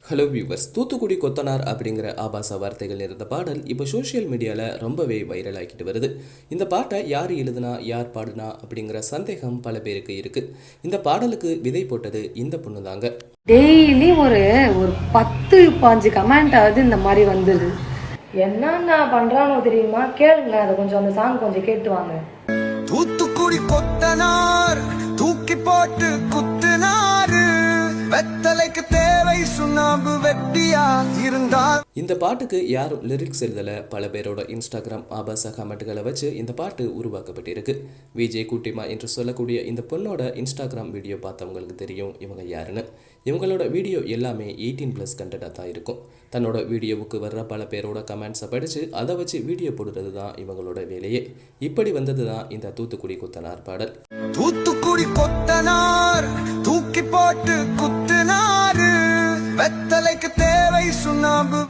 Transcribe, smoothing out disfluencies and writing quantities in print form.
Hello viewers, Thoothukudi கொத்தனார் அப்படிங்கிற ஆபாச வார்த்தைகள் இருந்த பாடல் இப்போ சோஷியல் மீடியாவில் ரொம்பவே வைரல் ஆகிட்டு வருது. இந்த பாட்டை யார் எழுதுனா யார் பாடுனா அப்படிங்கிற சந்தேகம் பல பேருக்கு இருக்கு. இந்த பாடலுக்கு விதை போட்டது இந்த பொண்ணு தாங்க. டெய்லி ஒரு ஒரு 10-15 கமெண்ட் ஆகுது இந்த மாதிரி வந்துடுது. என்னென்ன பண்றானோ தெரியுமா? கேளுங்களேன், அதை கொஞ்சம் அந்த சாங் கொஞ்சம் கேட்டு வாங்க. தூத்துக்குடி கொத்தனார் தூக்கி போட்டு குத்துனாரு, வெத்தலைக்கு தேவை சுண்ணாம்பு வெட்டியா இருந்தால். இந்த பாட்டுக்கு யாரும் லிரிக்ஸ் எழுதல. பல பேரோட இன்ஸ்டாகிராம் ஆபாச கமெண்ட்களை வச்சு இந்த பாட்டு உருவாக்கப்பட்டிருக்கு. விஜய் குட்டிமா என்று சொல்லக்கூடிய இந்த பொண்ணோட இன்ஸ்டாகிராம் வீடியோ பார்த்தவங்களுக்கு தெரியும் இவங்க யாருன்னு. இவங்களோட வீடியோ எல்லாமே 18+ கண்டென்ட்டாக தான் இருக்கும். தன்னோட வீடியோவுக்கு வர்ற பல பேரோட கமெண்ட்ஸை படித்து அதை வச்சு வீடியோ போடுறது தான் இவங்களோட வேலையே. இப்படி வந்தது தான் இந்த தூத்துக்குடி கொத்தனார் பாடல். தூத்துக்குடி கொத்தனார் தூக்கி போட்டு குத்துனாரு, வெத்தலைக்கு தேவை சுண்ணாம்பு